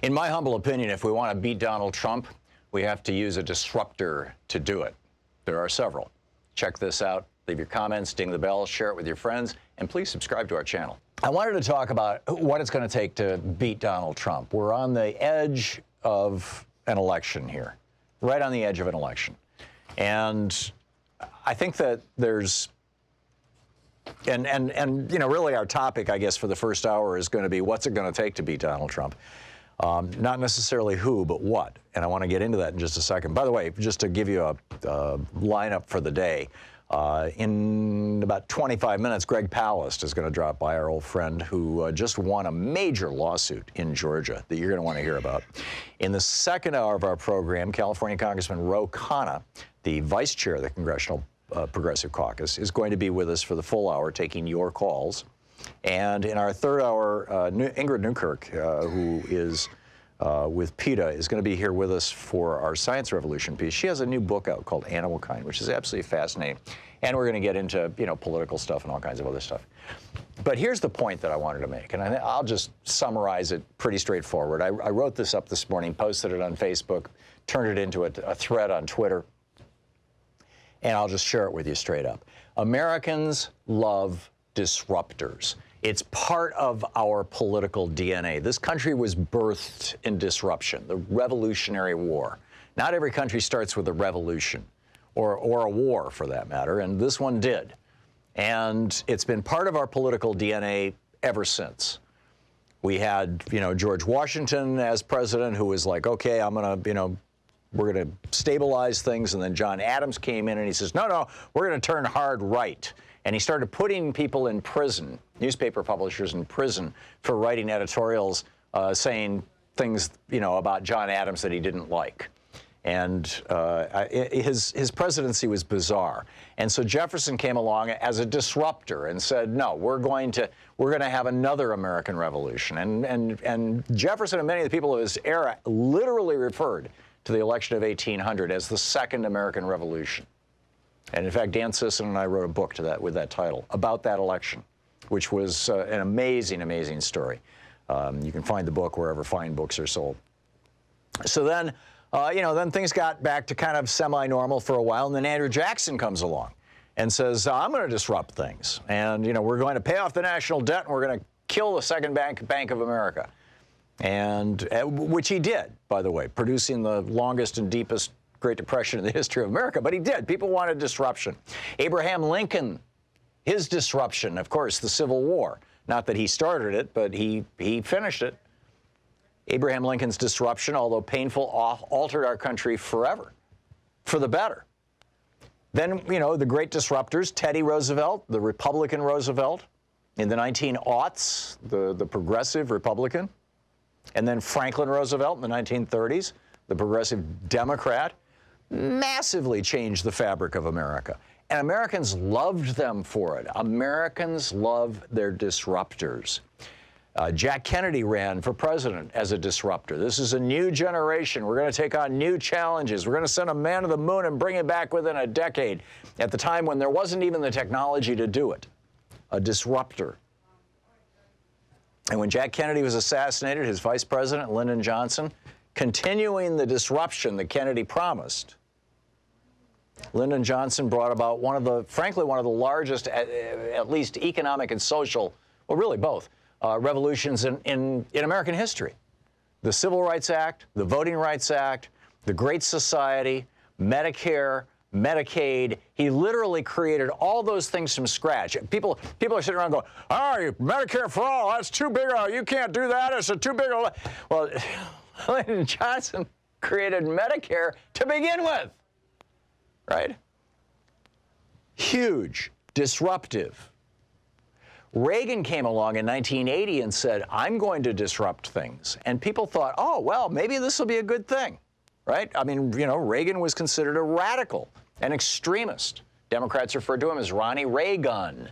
In my humble opinion, if we want to beat Donald Trump, we have to use a disruptor to do it. There are several. Check this out. Leave your comments, ding the bell, share it with your friends, and please subscribe to our channel. I wanted to talk about what it's going to take to beat Donald Trump. We're on the edge of an election here, right on the edge of an election. And I think that there's, and you know, really our topic, I guess, for the first hour is going to be what's it going to take to beat Donald Trump? Not necessarily who, but what. And I want to get into that in just a second. By the way, just to give you a lineup for the day, in about 25 minutes, Greg Palast is going to drop by, our old friend who just won a major lawsuit in Georgia that you're going to want to hear about. In the second hour of our program, California Congressman Ro Khanna, the vice chair of the Congressional Progressive Caucus, is going to be with us for the full hour, taking your calls. And in our third hour, Ingrid Newkirk, who is with PETA, is going to be here with us for our Science Revolution piece. She has a new book out called Animal Kind, which is absolutely fascinating. And we're going to get into, you know, political stuff and all kinds of other stuff. But here's the point that I wanted to make, and I'll just summarize it pretty straightforward. I wrote this up this morning, posted it on Facebook, turned it into a thread on Twitter, and I'll just share it with you straight up. Americans love disruptors. It's part of our political DNA. This country was birthed in disruption, the Revolutionary War. Not every country starts with a revolution, or a war for that matter, and this one did. And it's been part of our political DNA ever since. We had, you know, George Washington as president, who was like, okay, I'm gonna, you know, we're gonna stabilize things, and then John Adams came in and he says, no, we're gonna turn hard right. And he started putting people in prison, newspaper publishers in prison, for writing editorials saying things, you know, about John Adams that he didn't like. And his presidency was bizarre. And so Jefferson came along as a disruptor and said, no, we're going to have another American Revolution. And Jefferson and many of the people of his era literally referred to the election of 1800 as the Second American Revolution. And in fact, Dan Sisson and I wrote a book with that title about that election, which was an amazing, amazing story. You can find the book wherever fine books are sold. So then, you know, then things got back to kind of semi-normal for a while, and then Andrew Jackson comes along and says, I'm going to disrupt things, and, you know, we're going to pay off the national debt, and we're going to kill the Second Bank of America, and which he did, by the way, producing the longest and deepest Great Depression in the history of America, but he did. People wanted disruption. Abraham Lincoln, his disruption, of course, the Civil War. Not that he started it, but he finished it. Abraham Lincoln's disruption, although painful, altered our country forever, for the better. Then, you know, the great disruptors, Teddy Roosevelt, the Republican Roosevelt, in the 1900s, the progressive Republican, and then Franklin Roosevelt in the 1930s, the progressive Democrat, massively changed the fabric of America. And Americans loved them for it. Americans love their disruptors. Jack Kennedy ran for president as a disruptor. This is a new generation. We're going to take on new challenges. We're going to send a man to the moon and bring it back within a decade, at the time when there wasn't even the technology to do it. A disruptor. And when Jack Kennedy was assassinated, his vice president, Lyndon Johnson, continuing the disruption that Kennedy promised, Lyndon Johnson brought about frankly, one of the largest, at least economic and social, well, really both, revolutions in American history. The Civil Rights Act, the Voting Rights Act, the Great Society, Medicare, Medicaid. He literally created all those things from scratch. People are sitting around going, oh, Medicare for all, that's too big, you can't do that, it's a too big. Well, Lyndon Johnson created Medicare to begin with, right? Huge, disruptive. Reagan came along in 1980 and said, I'm going to disrupt things. And people thought, oh, well, maybe this will be a good thing, right? I mean, you know, Reagan was considered a radical, an extremist. Democrats referred to him as Ronnie Reagan.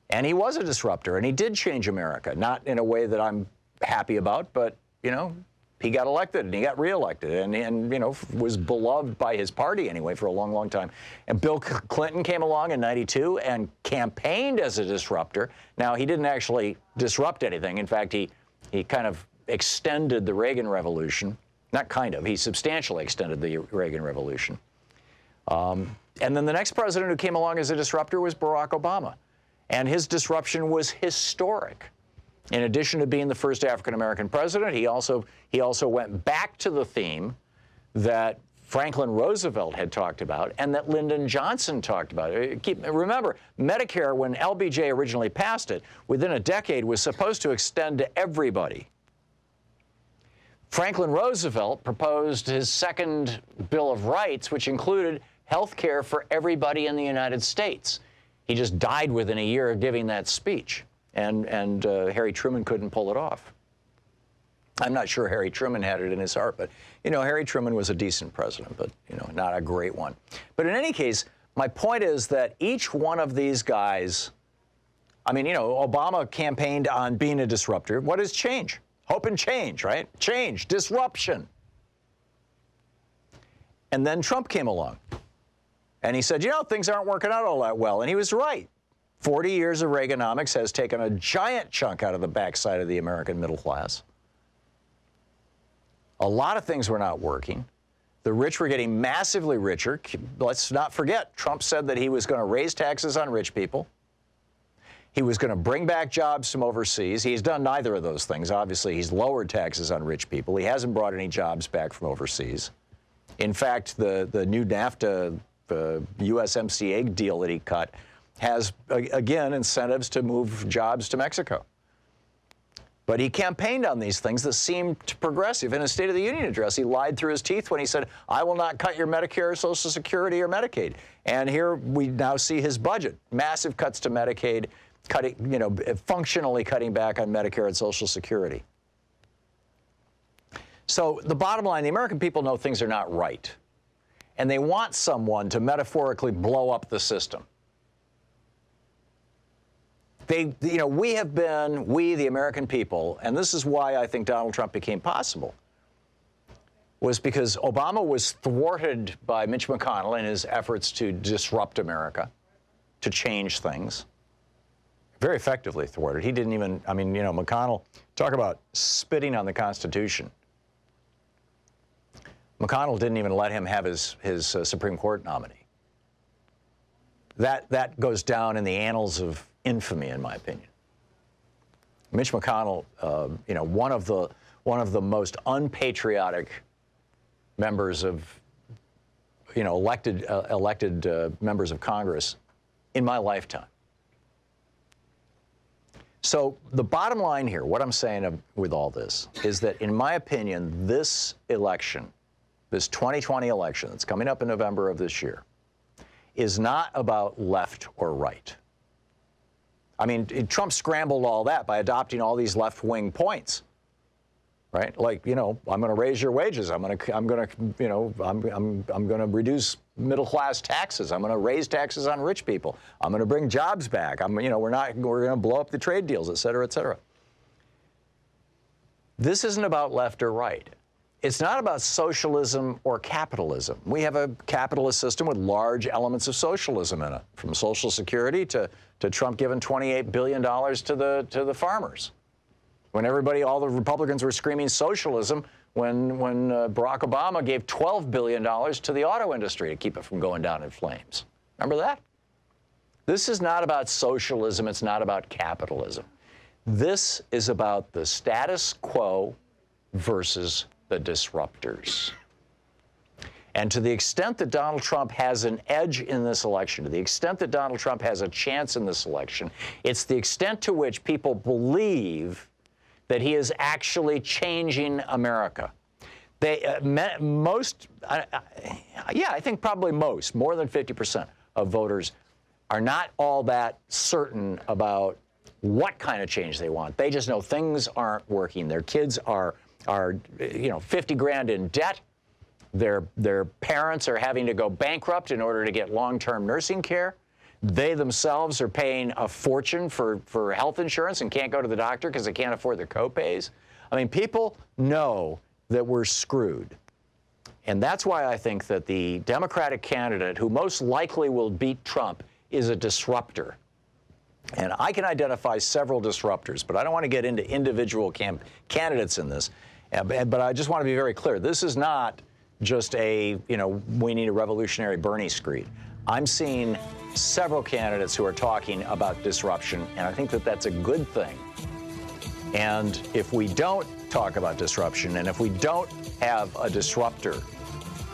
And he was a disruptor, and he did change America, not in a way that I'm happy about, but, you know, he got elected and he got reelected and you know, was beloved by his party anyway for a long, long time. And Bill Clinton came along in '92 and campaigned as a disruptor. Now, he didn't actually disrupt anything. In fact, he kind of extended the Reagan Revolution. Not kind of, he substantially extended the Reagan Revolution. And then the next president who came along as a disruptor was Barack Obama. And his disruption was historic. In addition to being the first African-American president, he also went back to the theme that Franklin Roosevelt had talked about and that Lyndon Johnson talked about. Remember, Medicare, when LBJ originally passed it, within a decade was supposed to extend to everybody. Franklin Roosevelt proposed his second Bill of Rights, which included health care for everybody in the United States. He just died within a year of giving that speech, and Harry Truman couldn't pull it off. I'm not sure Harry Truman had it in his heart, but, you know, Harry Truman was a decent president, but, you know, not a great one. But in any case, my point is that each one of these guys, I mean, you know, Obama campaigned on being a disruptor. What is change? Hope and change, right? Change, disruption. And then Trump came along. And he said, you know, things aren't working out all that well. And he was right. 40 years of Reaganomics has taken a giant chunk out of the backside of the American middle class. A lot of things were not working. The rich were getting massively richer. Let's not forget, Trump said that he was going to raise taxes on rich people. He was going to bring back jobs from overseas. He's done neither of those things. Obviously, he's lowered taxes on rich people. He hasn't brought any jobs back from overseas. In fact, the new NAFTA, USMCA deal that he cut has, again, incentives to move jobs to Mexico. But he campaigned on these things that seemed progressive. In his State of the Union address, he lied through his teeth when he said, I will not cut your Medicare, Social Security, or Medicaid. And here we now see his budget. Massive cuts to Medicaid, cutting, you know, functionally cutting back on Medicare and Social Security. So the bottom line, the American people know things are not right. And they want someone to metaphorically blow up the system. We, the American people, and this is why I think Donald Trump became possible, was because Obama was thwarted by Mitch McConnell in his efforts to disrupt America, to change things. Very effectively thwarted. He didn't even, I mean, you know, McConnell, talk about spitting on the Constitution. McConnell didn't even let him have his Supreme Court nominee. That goes down in the annals of infamy, in my opinion. Mitch McConnell, you know, one of the most unpatriotic members of, you know, elected members of Congress in my lifetime. So the bottom line here, what I'm saying with all this, is that, in my opinion, this election, this 2020 election that's coming up in November of this year, is not about left or right. I mean, Trump scrambled all that by adopting all these left-wing points, right? Like, you know, I'm going to raise your wages. I'm going to reduce middle-class taxes. I'm going to raise taxes on rich people. I'm going to bring jobs back. We're going to blow up the trade deals, et cetera, et cetera. This isn't about left or right. It's not about socialism or capitalism. We have a capitalist system with large elements of socialism in it, from Social Security to Trump giving $28 billion to the farmers. When all the Republicans were screaming socialism, when Barack Obama gave $12 billion to the auto industry to keep it from going down in flames. Remember that? This is not about socialism. It's not about capitalism. This is about the status quo versus the disruptors. And to the extent that Donald Trump has an edge in this election, to the extent that Donald Trump has a chance in this election, it's the extent to which people believe that he is actually changing America. I think probably more than 50% of voters are not all that certain about what kind of change they want. They just know things aren't working. Their kids are 50 grand in debt. Their parents are having to go bankrupt in order to get long-term nursing care. They themselves are paying a fortune for health insurance and can't go to the doctor because they can't afford their co-pays. I mean, people know that we're screwed. And that's why I think that the Democratic candidate who most likely will beat Trump is a disruptor. And I can identify several disruptors, but I don't want to get into individual candidates in this. But I just want to be very clear. This is not just a, we need a revolutionary Bernie screed. I'm seeing several candidates who are talking about disruption, and I think that that's a good thing. And if we don't talk about disruption, and if we don't have a disruptor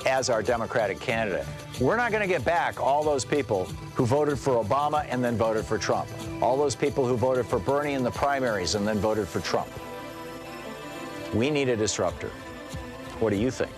as our Democratic candidate, we're not going to get back all those people who voted for Obama and then voted for Trump, all those people who voted for Bernie in the primaries and then voted for Trump. We need a disruptor. What do you think?